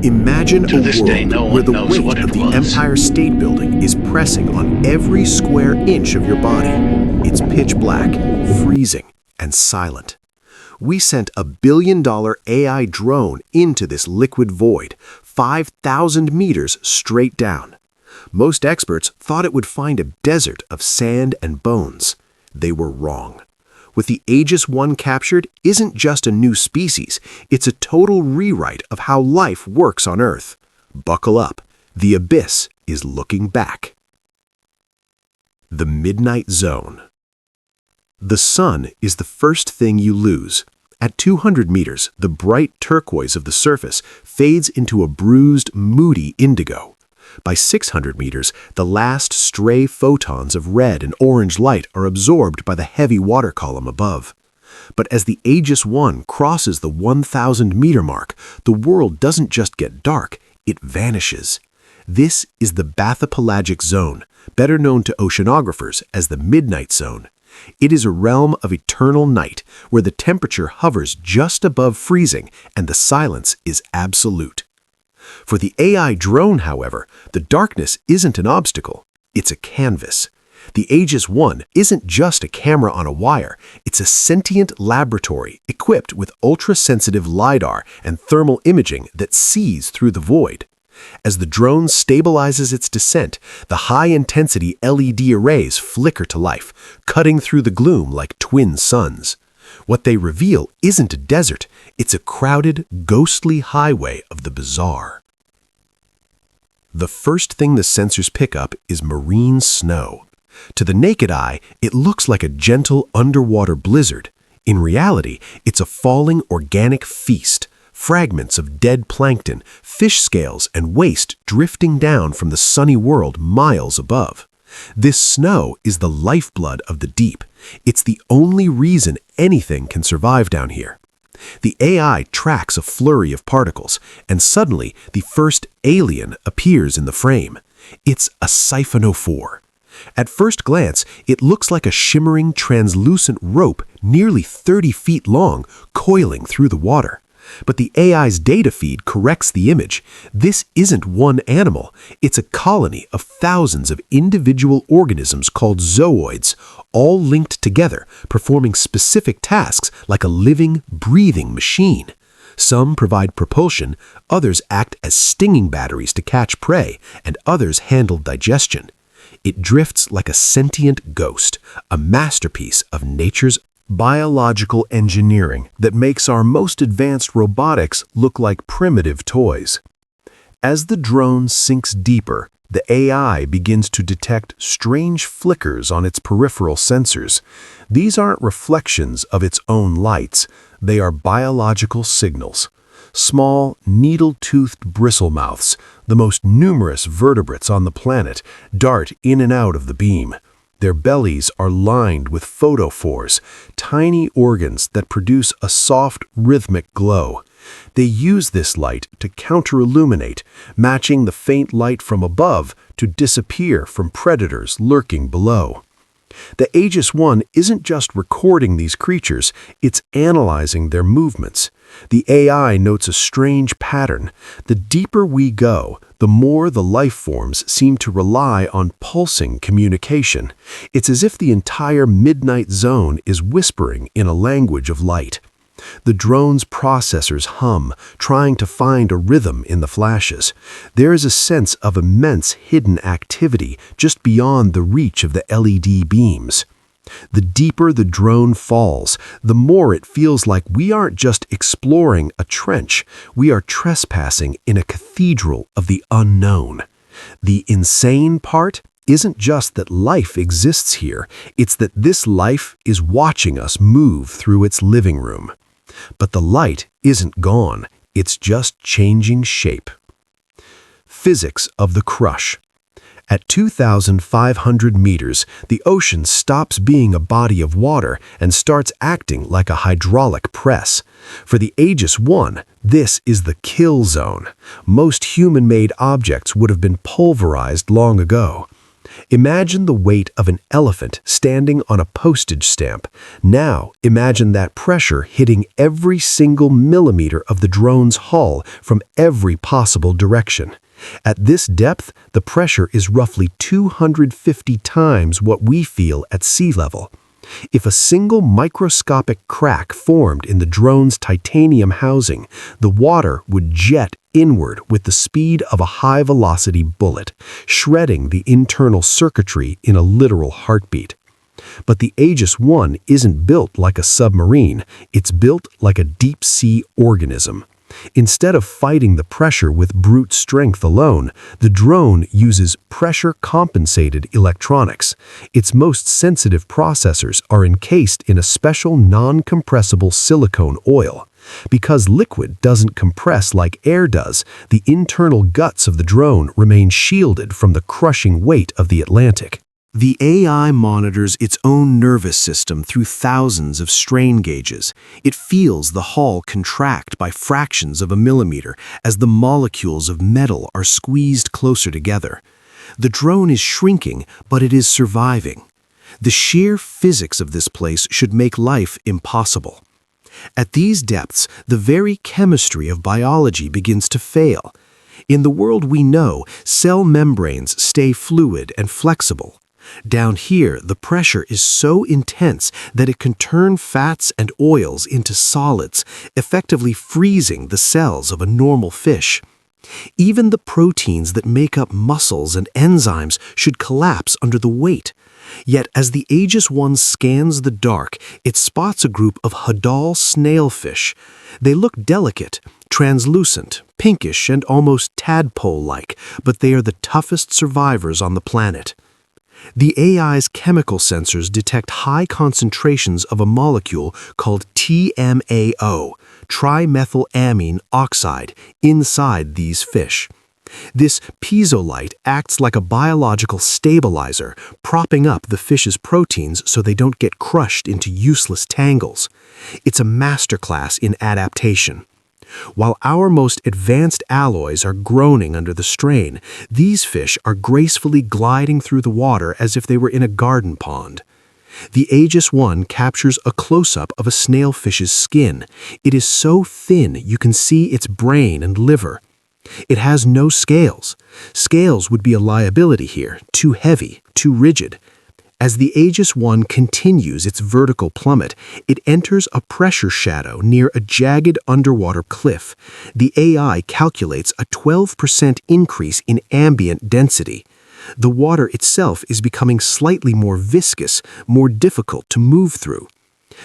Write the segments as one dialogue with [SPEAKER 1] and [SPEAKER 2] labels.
[SPEAKER 1] Imagine
[SPEAKER 2] To
[SPEAKER 1] a
[SPEAKER 2] this day,
[SPEAKER 1] world
[SPEAKER 2] no
[SPEAKER 1] where
[SPEAKER 2] one
[SPEAKER 1] the
[SPEAKER 2] knows
[SPEAKER 1] weight
[SPEAKER 2] what
[SPEAKER 1] of
[SPEAKER 2] it
[SPEAKER 1] the
[SPEAKER 2] was.
[SPEAKER 1] Empire State Building is pressing on every square inch of your body. It's pitch black, freezing, and silent. We sent a billion-dollar AI drone into this liquid void, 5,000 meters straight down. Most experts thought it would find a desert of sand and bones. They were wrong. What the Aegis 1 captured isn't just a new species, it's a total rewrite of how life works on Earth. Buckle up, the abyss is looking back. The Midnight Zone. The sun is the first thing you lose. At 200 meters, the bright turquoise of the surface fades into a bruised, moody indigo. By 600 meters, the last stray photons of red and orange light are absorbed by the heavy water column above. But as the Aegis 1 crosses the 1,000-meter mark, the world doesn't just get dark, it vanishes. This is the bathypelagic zone, better known to oceanographers as the Midnight Zone. It is a realm of eternal night, where the temperature hovers just above freezing and the silence is absolute. For the AI drone, however, the darkness isn't an obstacle, it's a canvas. The Aegis 1 isn't just a camera on a wire, it's a sentient laboratory equipped with ultra-sensitive LiDAR and thermal imaging that sees through the void. As the drone stabilizes its descent, the high-intensity LED arrays flicker to life, cutting through the gloom like twin suns. What they reveal isn't a desert, it's a crowded, ghostly highway of the bizarre. The first thing the sensors pick up is marine snow. To the naked eye, it looks like a gentle underwater blizzard. In reality, it's a falling organic feast. Fragments of dead plankton, fish scales, and waste drifting down from the sunny world miles above. This snow is the lifeblood of the deep. It's the only reason anything can survive down here. The AI tracks a flurry of particles, and suddenly the first alien appears in the frame. It's a siphonophore. At first glance, it looks like a shimmering, translucent rope nearly 30 feet long, coiling through the water. But the AI's data feed corrects the image. This isn't one animal. It's a colony of thousands of individual organisms called zooids, all linked together, performing specific tasks like a living, breathing machine. Some provide propulsion, others act as stinging batteries to catch prey, and others handle digestion. It drifts like a sentient ghost, a masterpiece of nature's biological engineering that makes our most advanced robotics look like primitive toys. As the drone sinks deeper, the AI begins to detect strange flickers on its peripheral sensors. These aren't reflections of its own lights, they are biological signals. Small, needle-toothed bristlemouths, the most numerous vertebrates on the planet, dart in and out of the beam. Their bellies are lined with photophores, tiny organs that produce a soft, rhythmic glow. They use this light to counter-illuminate, matching the faint light from above to disappear from predators lurking below. The Aegis 1 isn't just recording these creatures, it's analyzing their movements. The AI notes a strange pattern. The deeper we go, the more the life forms seem to rely on pulsing communication. It's as if the entire Midnight Zone is whispering in a language of light. The drone's processors hum, trying to find a rhythm in the flashes. There is a sense of immense hidden activity just beyond the reach of the LED beams. The deeper the drone falls, the more it feels like we aren't just exploring a trench, we are trespassing in a cathedral of the unknown. The insane part isn't just that life exists here, it's that this life is watching us move through its living room. But the light isn't gone, it's just changing shape. Physics of the crush. At 2,500 meters, the ocean stops being a body of water and starts acting like a hydraulic press. For the Aegis 1, this is the kill zone. Most human-made objects would have been pulverized long ago. Imagine the weight of an elephant standing on a postage stamp. Now, imagine that pressure hitting every single millimeter of the drone's hull from every possible direction. At this depth, the pressure is roughly 250 times what we feel at sea level. If a single microscopic crack formed in the drone's titanium housing, the water would jet inward with the speed of a high-velocity bullet, shredding the internal circuitry in a literal heartbeat. But the Aegis 1 isn't built like a submarine, it's built like a deep-sea organism. Instead of fighting the pressure with brute strength alone, the drone uses pressure-compensated electronics. Its most sensitive processors are encased in a special non-compressible silicone oil. Because liquid doesn't compress like air does, the internal guts of the drone remain shielded from the crushing weight of the Atlantic. The AI monitors its own nervous system through thousands of strain gauges. It feels the hull contract by fractions of a millimeter as the molecules of metal are squeezed closer together. The drone is shrinking, but it is surviving. The sheer physics of this place should make life impossible. At these depths, the very chemistry of biology begins to fail. In the world we know, cell membranes stay fluid and flexible. Down here, the pressure is so intense that it can turn fats and oils into solids, effectively freezing the cells of a normal fish. Even the proteins that make up muscles and enzymes should collapse under the weight. Yet as the Aegis 1 scans the dark, it spots a group of Hadal snailfish. They look delicate, translucent, pinkish, and almost tadpole-like, but they are the toughest survivors on the planet. The AI's chemical sensors detect high concentrations of a molecule called TMAO, trimethylamine oxide, inside these fish. This piezolyte acts like a biological stabilizer, propping up the fish's proteins so they don't get crushed into useless tangles. It's a masterclass in adaptation. While our most advanced alloys are groaning under the strain, these fish are gracefully gliding through the water as if they were in a garden pond. The Aegis 1 captures a close-up of a snailfish's skin. It is so thin you can see its brain and liver. It has no scales. Scales would be a liability here, too heavy, too rigid. As the Aegis 1 continues its vertical plummet, it enters a pressure shadow near a jagged underwater cliff. The AI calculates a 12% increase in ambient density. The water itself is becoming slightly more viscous, more difficult to move through.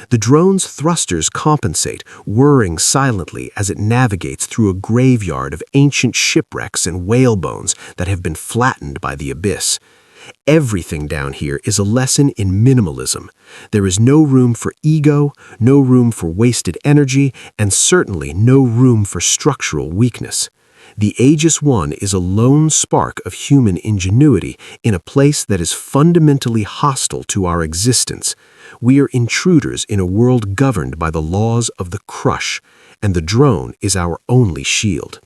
[SPEAKER 1] The drone's thrusters compensate, whirring silently as it navigates through a graveyard of ancient shipwrecks and whale bones that have been flattened by the abyss. Everything down here is a lesson in minimalism. There is no room for ego, no room for wasted energy, and certainly no room for structural weakness. The Aegis 1 is a lone spark of human ingenuity in a place that is fundamentally hostile to our existence. We are intruders in a world governed by the laws of the crush, and the drone is our only shield.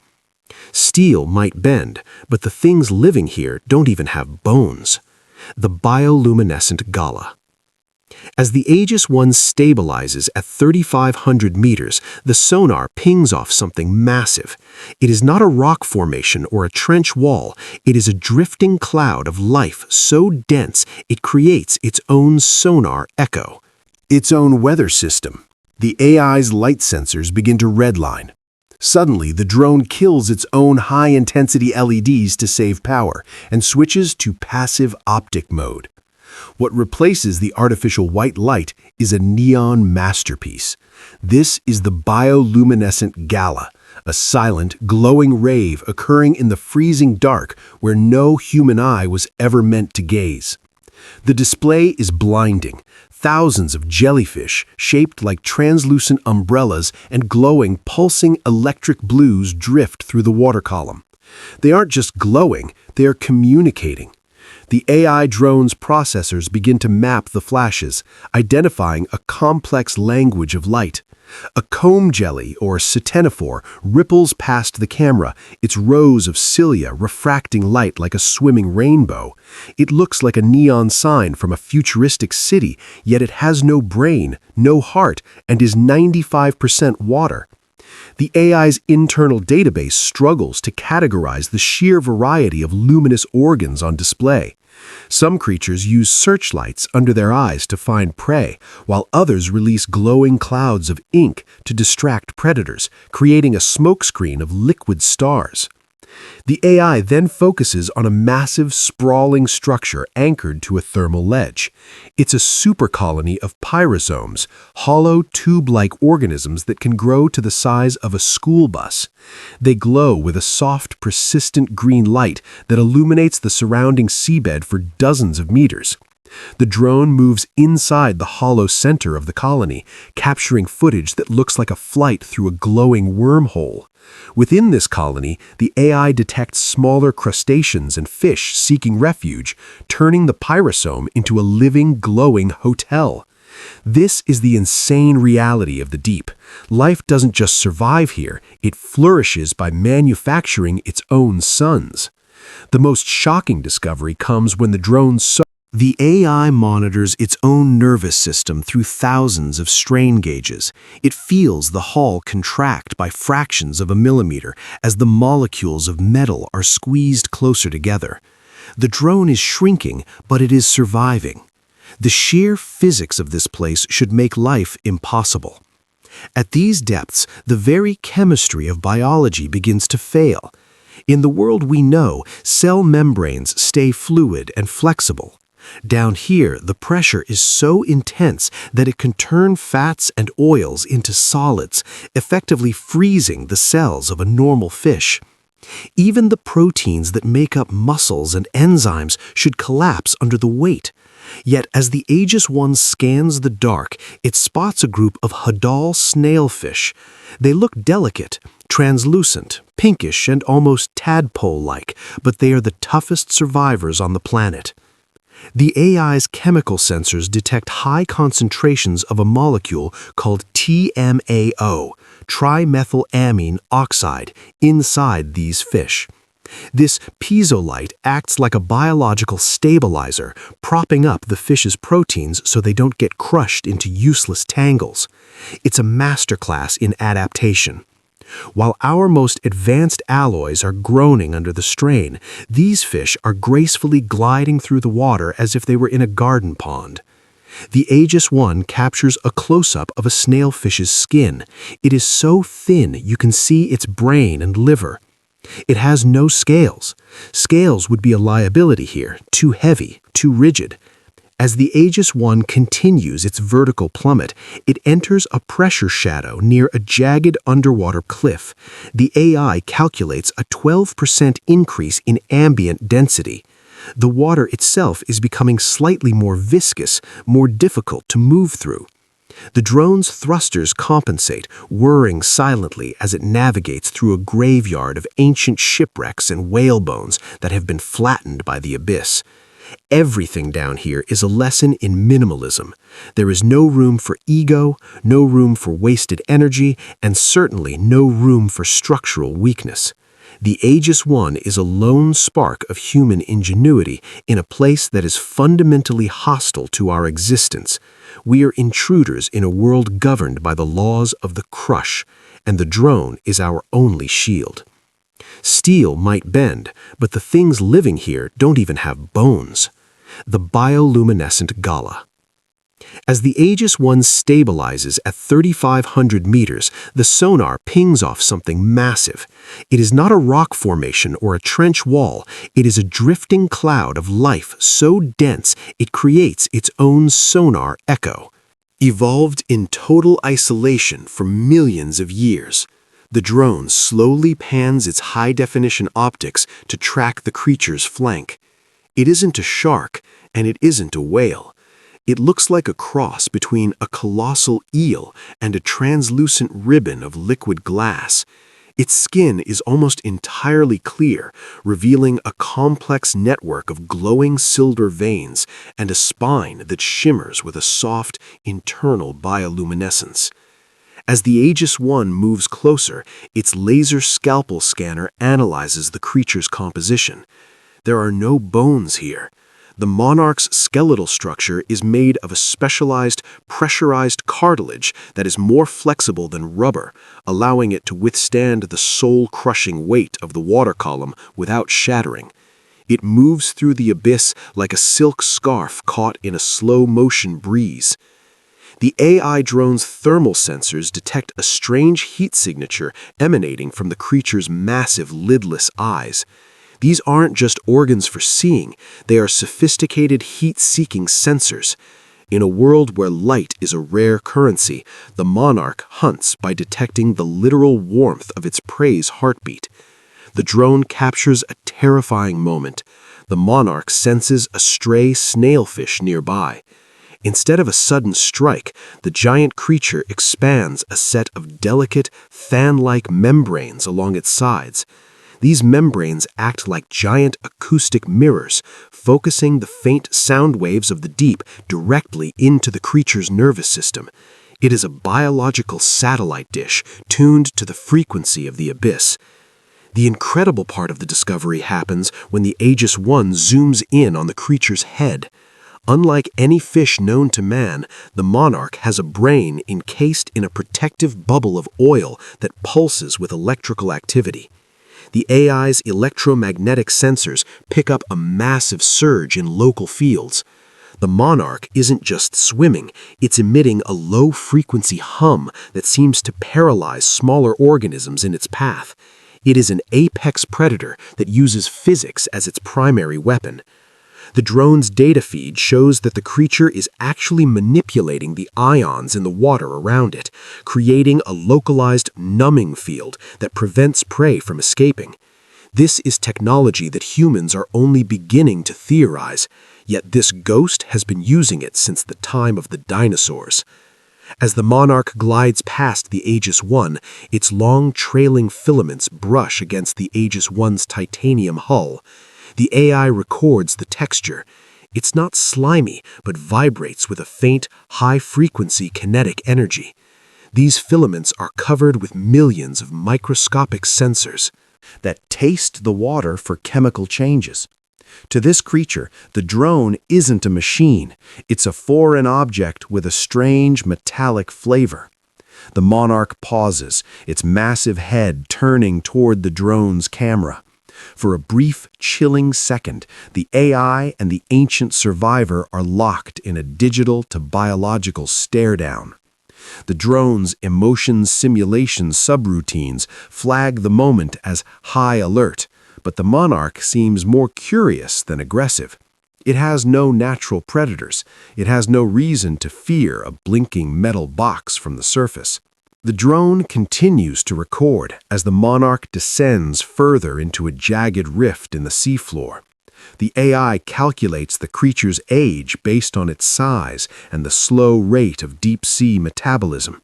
[SPEAKER 1] Steel might bend, but the things living here don't even have bones. The bioluminescent gala. As the Aegis 1 stabilizes at 3,500 meters, the sonar pings off something massive. It is not a rock formation or a trench wall. It is a drifting cloud of life so dense it creates its own sonar echo. Its own weather system. The AI's light sensors begin to redline. Suddenly, the drone kills its own high-intensity LEDs to save power and switches to passive optic mode. What replaces the artificial white light is a neon masterpiece. This is the bioluminescent gala, a silent, glowing rave occurring in the freezing dark where no human eye was ever meant to gaze. The display is blinding. Thousands of jellyfish, shaped like translucent umbrellas and glowing, pulsing electric blues drift through the water column. They aren't just glowing, they are communicating. The AI drone's processors begin to map the flashes, identifying a complex language of light. A comb jelly, or ctenophore, ripples past the camera, its rows of cilia refracting light like a swimming rainbow. It looks like a neon sign from a futuristic city, yet it has no brain, no heart, and is 95% water. The AI's internal database struggles to categorize the sheer variety of luminous organs on display. Some creatures use searchlights under their eyes to find prey, while others release glowing clouds of ink to distract predators, creating a smokescreen of liquid stars. The AI then focuses on a massive, sprawling structure anchored to a thermal ledge. It's a supercolony of pyrosomes, hollow, tube-like organisms that can grow to the size of a school bus. They glow with a soft, persistent green light that illuminates the surrounding seabed for dozens of meters. The drone moves inside the hollow center of the colony, capturing footage that looks like a flight through a glowing wormhole. Within this colony, the AI detects smaller crustaceans and fish seeking refuge, turning the pyrosome into a living, glowing hotel. This is the insane reality of the deep. Life doesn't just survive here, it flourishes by manufacturing its own suns. The most shocking discovery comes when the AI monitors its own nervous system through thousands of strain gauges. It feels the hull contract by fractions of a millimeter as the molecules of metal are squeezed closer together. The drone is shrinking, but it is surviving. The sheer physics of this place should make life impossible. At these depths, the very chemistry of biology begins to fail. In the world we know, cell membranes stay fluid and flexible. Down here, the pressure is so intense that it can turn fats and oils into solids, effectively freezing the cells of a normal fish. Even the proteins that make up muscles and enzymes should collapse under the weight. Yet as the Aegis 1 scans the dark, it spots a group of Hadal snailfish. They look delicate, translucent, pinkish, and almost tadpole-like, but they are the toughest survivors on the planet. The AI's chemical sensors detect high concentrations of a molecule called TMAO, trimethylamine oxide, inside these fish. This piezo-light acts like a biological stabilizer, propping up the fish's proteins so they don't get crushed into useless tangles. It's a masterclass in adaptation. While our most advanced alloys are groaning under the strain, these fish are gracefully gliding through the water as if they were in a garden pond. The Aegis 1 captures a close-up of a snailfish's skin. It is so thin you can see its brain and liver. It has no scales. Scales would be a liability here, too heavy, too rigid. As the Aegis 1 continues its vertical plummet, it enters a pressure shadow near a jagged underwater cliff. The AI calculates a 12% increase in ambient density. The water itself is becoming slightly more viscous, more difficult to move through. The drone's thrusters compensate, whirring silently as it navigates through a graveyard of ancient shipwrecks and whale bones that have been flattened by the abyss. Everything down here is a lesson in minimalism. There is no room for ego, no room for wasted energy, and certainly no room for structural weakness. The Aegis 1 is a lone spark of human ingenuity in a place that is fundamentally hostile to our existence. We are intruders in a world governed by the laws of the crush, and the drone is our only shield. Steel might bend, but the things living here don't even have bones. The bioluminescent gala. As the Aegis 1 stabilizes at 3,500 meters, the sonar pings off something massive. It is not a rock formation or a trench wall. It is a drifting cloud of life so dense it creates its own sonar echo. Evolved in total isolation for millions of years, the drone slowly pans its high-definition optics to track the creature's flank. It isn't a shark, and it isn't a whale. It looks like a cross between a colossal eel and a translucent ribbon of liquid glass. Its skin is almost entirely clear, revealing a complex network of glowing silver veins and a spine that shimmers with a soft, internal bioluminescence. As the Aegis 1 moves closer, its laser scalpel scanner analyzes the creature's composition. There are no bones here. The monarch's skeletal structure is made of a specialized, pressurized cartilage that is more flexible than rubber, allowing it to withstand the soul-crushing weight of the water column without shattering. It moves through the abyss like a silk scarf caught in a slow-motion breeze. The AI drone's thermal sensors detect a strange heat signature emanating from the creature's massive lidless eyes. These aren't just organs for seeing, they are sophisticated heat-seeking sensors. In a world where light is a rare currency, the monarch hunts by detecting the literal warmth of its prey's heartbeat. The drone captures a terrifying moment. The monarch senses a stray snailfish nearby. Instead of a sudden strike, the giant creature expands a set of delicate, fan-like membranes along its sides. These membranes act like giant acoustic mirrors, focusing the faint sound waves of the deep directly into the creature's nervous system. It is a biological satellite dish tuned to the frequency of the abyss. The incredible part of the discovery happens when the Aegis 1 zooms in on the creature's head. Unlike any fish known to man, the monarch has a brain encased in a protective bubble of oil that pulses with electrical activity. The AI's electromagnetic sensors pick up a massive surge in local fields. The monarch isn't just swimming, it's emitting a low-frequency hum that seems to paralyze smaller organisms in its path. It is an apex predator that uses physics as its primary weapon. The drone's data feed shows that the creature is actually manipulating the ions in the water around it, creating a localized numbing field that prevents prey from escaping. This is technology that humans are only beginning to theorize, yet this ghost has been using it since the time of the dinosaurs. As the monarch glides past the Aegis 1, its long trailing filaments brush against the Aegis 1's titanium hull. The AI records the texture. It's not slimy, but vibrates with a faint, high-frequency kinetic energy. These filaments are covered with millions of microscopic sensors that taste the water for chemical changes. To this creature, the drone isn't a machine. It's a foreign object with a strange metallic flavor. The monarch pauses, its massive head turning toward the drone's camera. For a brief, chilling second, the AI and the ancient survivor are locked in a digital to biological stare-down. The drone's emotion simulation subroutines flag the moment as high alert, but the monarch seems more curious than aggressive. It has no natural predators. It has no reason to fear a blinking metal box from the surface. The drone continues to record as the monarch descends further into a jagged rift in the seafloor. The AI calculates the creature's age based on its size and the slow rate of deep-sea metabolism.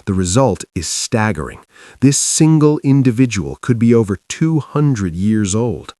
[SPEAKER 1] The result is staggering. This single individual could be over 200 years old.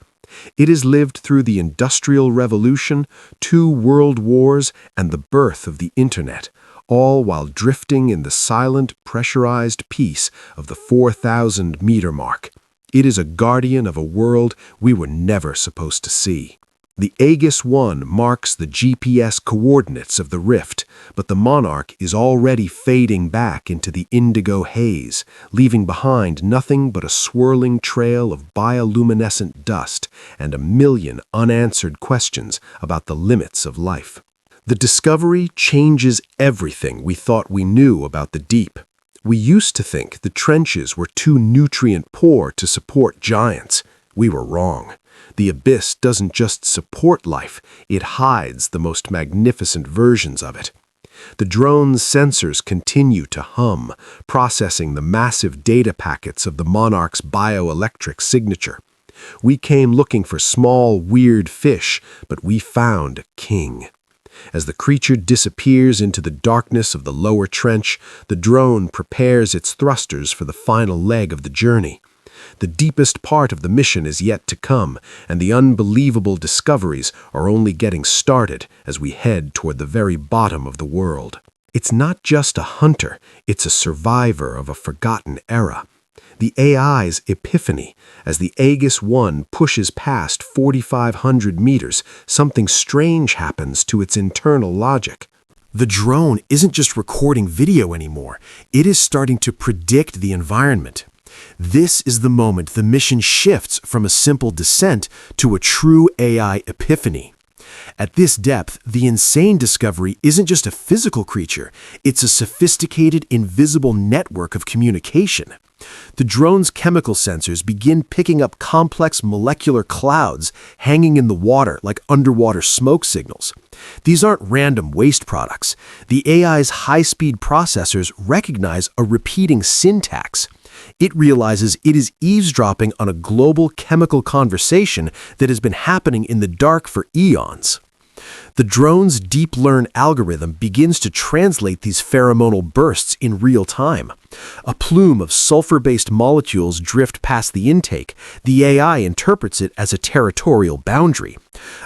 [SPEAKER 1] It has lived through the Industrial Revolution, 2 world wars, and the birth of the Internet, all while drifting in the silent, pressurized peace of the 4,000-meter mark. It is a guardian of a world we were never supposed to see. The Aegis 1 marks the GPS coordinates of the rift, but the monarch is already fading back into the indigo haze, leaving behind nothing but a swirling trail of bioluminescent dust and a million unanswered questions about the limits of life. The discovery changes everything we thought we knew about the deep. We used to think the trenches were too nutrient-poor to support giants. We were wrong. The abyss doesn't just support life, it hides the most magnificent versions of it. The drone's sensors continue to hum, processing the massive data packets of the monarch's bioelectric signature. We came looking for small, weird fish, but we found a king. As the creature disappears into the darkness of the lower trench, the drone prepares its thrusters for the final leg of the journey. The deepest part of the mission is yet to come, and the unbelievable discoveries are only getting started as we head toward the very bottom of the world. It's not just a hunter, it's a survivor of a forgotten era. The AI's epiphany, as the Aegis 1 pushes past 4,500 meters, something strange happens to its internal logic. The drone isn't just recording video anymore, it is starting to predict the environment. This is the moment the mission shifts from a simple descent to a true AI epiphany. At this depth, the insane discovery isn't just a physical creature, it's a sophisticated, invisible network of communication. The drone's chemical sensors begin picking up complex molecular clouds hanging in the water like underwater smoke signals. These aren't random waste products. The AI's high-speed processors recognize a repeating syntax. It realizes it is eavesdropping on a global chemical conversation that has been happening in the dark for eons. The drone's deep learn algorithm begins to translate these pheromonal bursts in real time. A plume of sulfur-based molecules drift past the intake. The AI interprets it as a territorial boundary.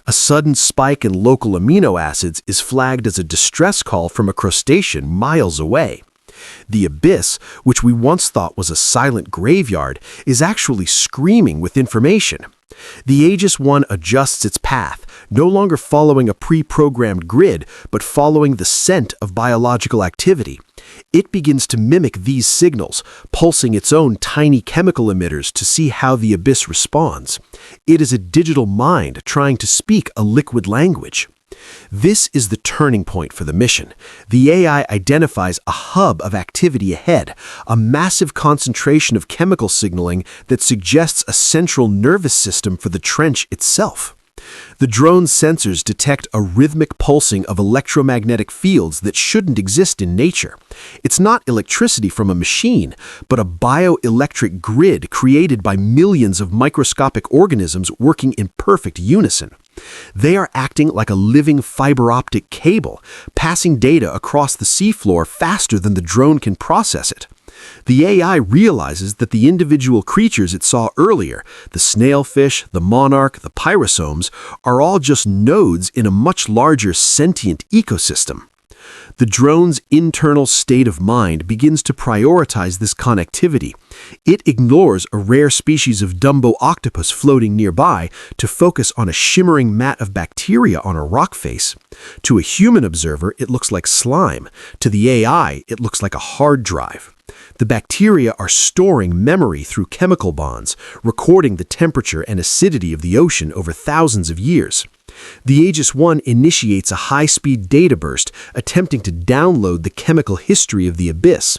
[SPEAKER 1] A sudden spike in local amino acids is flagged as a distress call from a crustacean miles away. The abyss, which we once thought was a silent graveyard, is actually screaming with information. The Aegis 1 adjusts its path, no longer following a pre-programmed grid, but following the scent of biological activity. It begins to mimic these signals, pulsing its own tiny chemical emitters to see how the abyss responds. It is a digital mind trying to speak a liquid language. This is the turning point for the mission. The AI identifies a hub of activity ahead, a massive concentration of chemical signaling that suggests a central nervous system for the trench itself. The drone's sensors detect a rhythmic pulsing of electromagnetic fields that shouldn't exist in nature. It's not electricity from a machine, but a bioelectric grid created by millions of microscopic organisms working in perfect unison. They are acting like a living fiber optic cable, passing data across the seafloor faster than the drone can process it. The AI realizes that the individual creatures it saw earlier, the snailfish, the monarch, the pyrosomes, are all just nodes in a much larger sentient ecosystem. The drone's internal state of mind begins to prioritize this connectivity. It ignores a rare species of Dumbo octopus floating nearby to focus on a shimmering mat of bacteria on a rock face. To a human observer, it looks like slime. To the AI, it looks like a hard drive. The bacteria are storing memory through chemical bonds, recording the temperature and acidity of the ocean over thousands of years. The Aegis 1 initiates a high-speed data burst, attempting to download the chemical history of the abyss.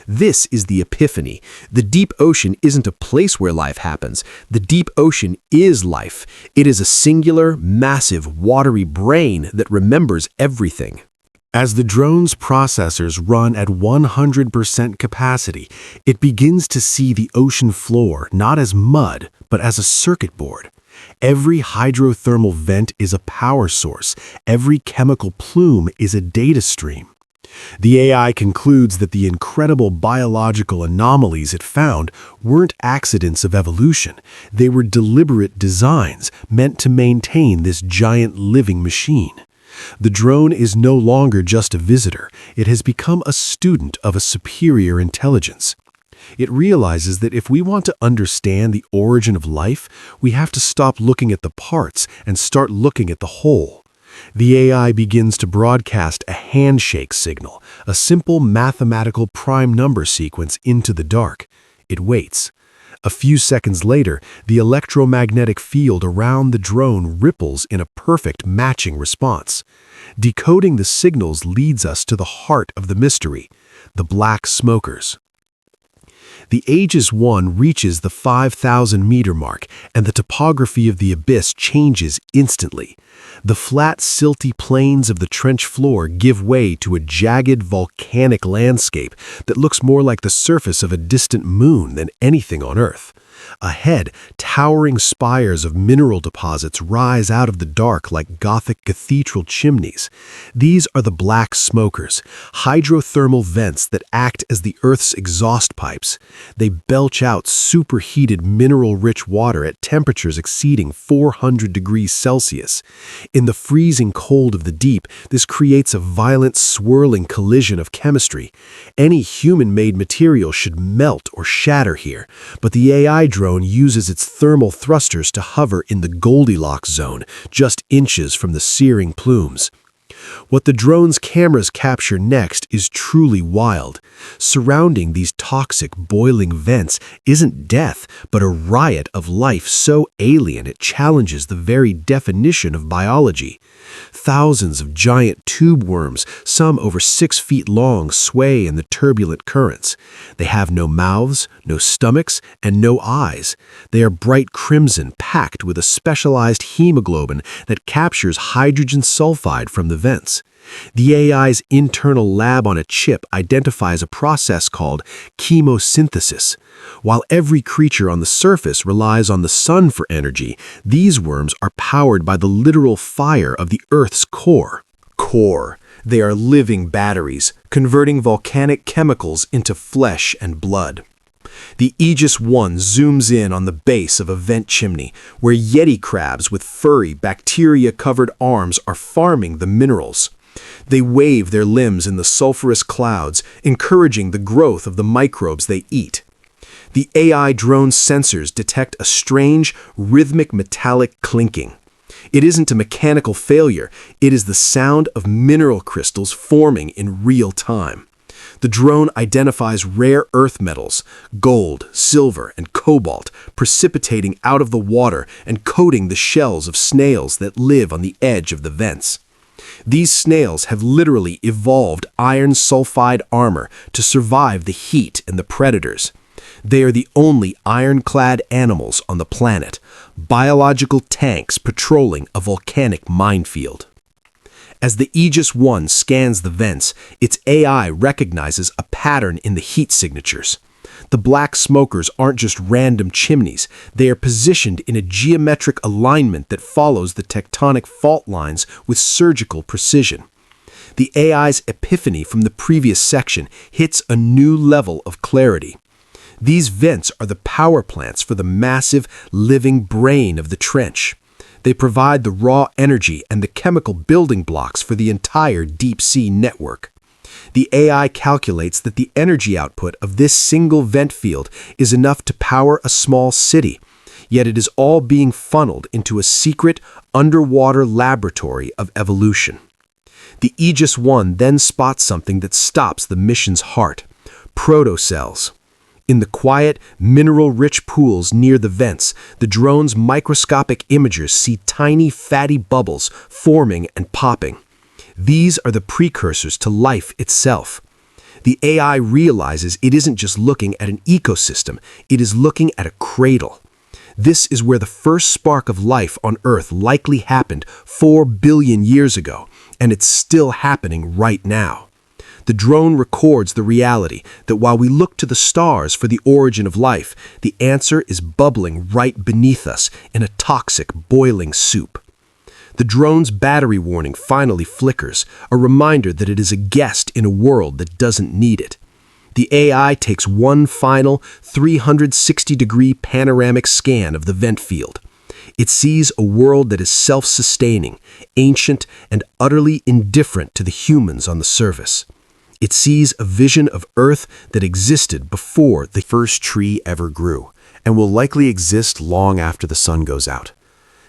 [SPEAKER 1] This is the epiphany. The deep ocean isn't a place where life happens. The deep ocean is life. It is a singular, massive, watery brain that remembers everything. As the drone's processors run at 100% capacity, it begins to see the ocean floor not as mud, but as a circuit board. Every hydrothermal vent is a power source. Every chemical plume is a data stream. The AI concludes that the incredible biological anomalies it found weren't accidents of evolution. They were deliberate designs meant to maintain this giant living machine. The drone is no longer just a visitor. It has become a student of a superior intelligence. It realizes that if we want to understand the origin of life, we have to stop looking at the parts and start looking at the whole. The AI begins to broadcast a handshake signal, a simple mathematical prime number sequence into the dark. It waits. A few seconds later, the electromagnetic field around the drone ripples in a perfect matching response. Decoding the signals leads us to the heart of the mystery, the black smokers. The Aegis 1 reaches the 5,000-meter mark, and the topography of the abyss changes instantly. The flat, silty plains of the trench floor give way to a jagged, volcanic landscape that looks more like the surface of a distant moon than anything on Earth. Ahead, towering spires of mineral deposits rise out of the dark like Gothic cathedral chimneys. These are the black smokers, hydrothermal vents that act as the Earth's exhaust pipes. They belch out superheated mineral-rich water at temperatures exceeding 400 degrees Celsius. In the freezing cold of the deep, this creates a violent swirling collision of chemistry. Any human-made material should melt or shatter here, but the AI drone uses its thermal thrusters to hover in the Goldilocks zone, just inches from the searing plumes. What the drone's cameras capture next is truly wild. Surrounding these toxic, boiling vents isn't death, but a riot of life so alien it challenges the very definition of biology. Thousands of giant tube worms, some over 6 feet long, sway in the turbulent currents. They have no mouths, no stomachs, and no eyes. They are bright crimson, packed with a specialized hemoglobin that captures hydrogen sulfide from the vents. The AI's internal lab on a chip identifies a process called chemosynthesis. While every creature on the surface relies on the sun for energy, these worms are powered by the literal fire of the Earth's core. They are living batteries, converting volcanic chemicals into flesh and blood. The Aegis-1 zooms in on the base of a vent chimney, where yeti crabs with furry, bacteria-covered arms are farming the minerals. They wave their limbs in the sulfurous clouds, encouraging the growth of the microbes they eat. The AI drone's sensors detect a strange, rhythmic metallic clinking. It isn't a mechanical failure, it is the sound of mineral crystals forming in real time. The drone identifies rare earth metals, gold, silver, and cobalt, precipitating out of the water and coating the shells of snails that live on the edge of the vents. These snails have literally evolved iron sulfide armor to survive the heat and the predators. They are the only ironclad animals on the planet, biological tanks patrolling a volcanic minefield. As the Aegis-1 scans the vents, its AI recognizes a pattern in the heat signatures. The black smokers aren't just random chimneys, they are positioned in a geometric alignment that follows the tectonic fault lines with surgical precision. The AI's epiphany from the previous section hits a new level of clarity. These vents are the power plants for the massive, living brain of the trench. They provide the raw energy and the chemical building blocks for the entire deep-sea network. The AI calculates that the energy output of this single vent field is enough to power a small city, yet it is all being funneled into a secret underwater laboratory of evolution. The Aegis-1 then spots something that stops the mission's heart: protocells. In the quiet, mineral-rich pools near the vents, the drone's microscopic imagers see tiny, fatty bubbles forming and popping. These are the precursors to life itself. The AI realizes it isn't just looking at an ecosystem, it is looking at a cradle. This is where the first spark of life on Earth likely happened 4 billion years ago, and it's still happening right now. The drone records the reality that while we look to the stars for the origin of life, the answer is bubbling right beneath us in a toxic, boiling soup. The drone's battery warning finally flickers, a reminder that it is a guest in a world that doesn't need it. The AI takes one final 360-degree panoramic scan of the vent field. It sees a world that is self-sustaining, ancient, and utterly indifferent to the humans on the surface. It sees a vision of Earth that existed before the first tree ever grew, and will likely exist long after the sun goes out.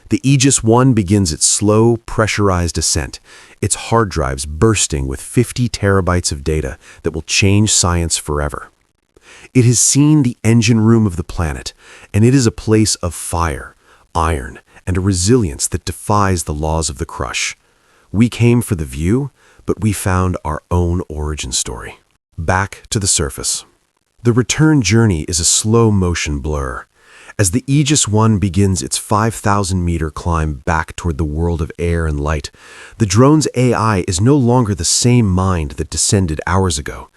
[SPEAKER 1] The Aegis-1 begins its slow, pressurized ascent, its hard drives bursting with 50 terabytes of data that will change science forever. It has seen the engine room of the planet, and it is a place of fire, iron, and a resilience that defies the laws of the crush. We came for the view, but we found our own origin story. Back to the surface. The return journey is a slow-motion blur. As the Aegis-1 begins its 5,000-meter climb back toward the world of air and light, the drone's AI is no longer the same mind that descended hours ago.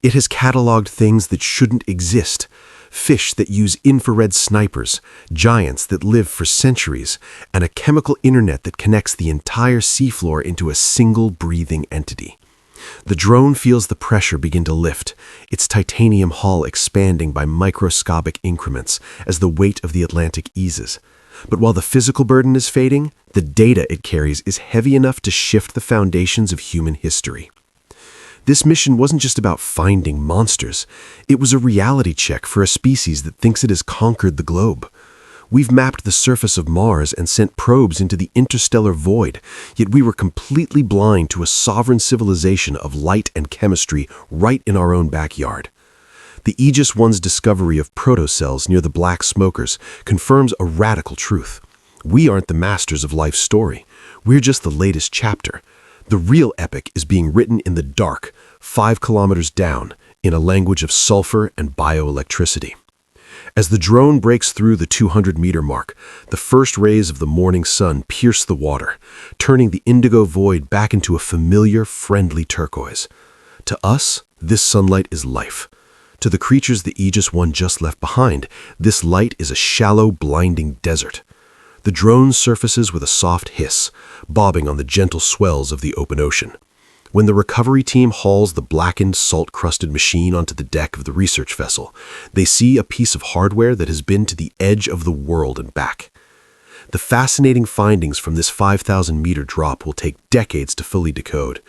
[SPEAKER 1] It has cataloged things that shouldn't exist: fish that use infrared snipers, giants that live for centuries, and a chemical internet that connects the entire seafloor into a single breathing entity. The drone feels the pressure begin to lift, its titanium hull expanding by microscopic increments as the weight of the Atlantic eases. But while the physical burden is fading, the data it carries is heavy enough to shift the foundations of human history. This mission wasn't just about finding monsters. It was a reality check for a species that thinks it has conquered the globe. We've mapped the surface of Mars and sent probes into the interstellar void, yet we were completely blind to a sovereign civilization of light and chemistry right in our own backyard. The Aegis 1's discovery of protocells near the black smokers confirms a radical truth. We aren't the masters of life's story. We're just the latest chapter. The real epic is being written in the dark, 5 kilometers down, in a language of sulfur and bioelectricity. As the drone breaks through the 200-meter mark, the first rays of the morning sun pierce the water, turning the indigo void back into a familiar, friendly turquoise. To us, this sunlight is life. To the creatures the Aegis 1 just left behind, this light is a shallow, blinding desert. The drone surfaces with a soft hiss, bobbing on the gentle swells of the open ocean. When the recovery team hauls the blackened, salt-crusted machine onto the deck of the research vessel, they see a piece of hardware that has been to the edge of the world and back. The fascinating findings from this 5,000-meter drop will take decades to fully decode.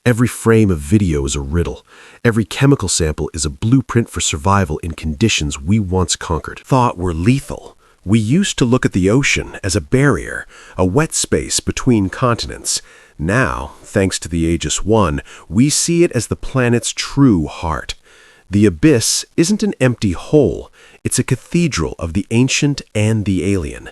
[SPEAKER 1] Every frame of video is a riddle. Every chemical sample is a blueprint for survival in conditions we once conquered. Thought were lethal. We used to look at the ocean as a barrier, a wet space between continents. Now, thanks to the Aegis 1, we see it as the planet's true heart. The abyss isn't an empty hole. It's a cathedral of the ancient and the alien.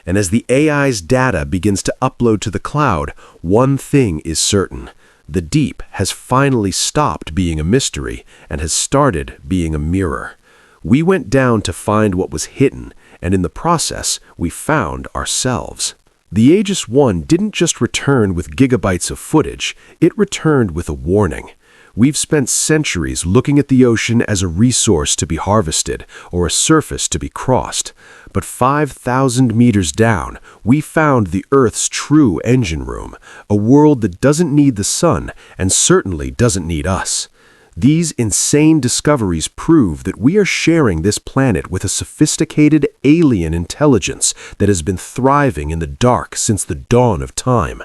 [SPEAKER 1] And as the AI's data begins to upload to the cloud, one thing is certain. The deep has finally stopped being a mystery and has started being a mirror. We went down to find what was hidden, and in the process, we found ourselves. The Aegis 1 didn't just return with gigabytes of footage, it returned with a warning. We've spent centuries looking at the ocean as a resource to be harvested or a surface to be crossed. But 5,000 meters down, we found the Earth's true engine room, a world that doesn't need the sun and certainly doesn't need us. These insane discoveries prove that we are sharing this planet with a sophisticated alien intelligence that has been thriving in the dark since the dawn of time.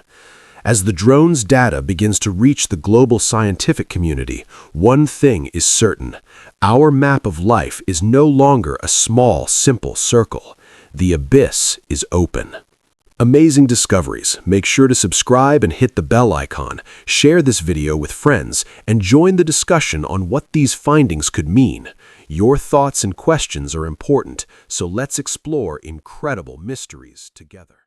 [SPEAKER 1] As the drone's data begins to reach the global scientific community, one thing is certain. Our map of life is no longer a small, simple circle. The abyss is open. Amazing discoveries. Make sure to subscribe and hit the bell icon. Share this video with friends and join the discussion on what these findings could mean. Your thoughts and questions are important, so let's explore incredible mysteries together.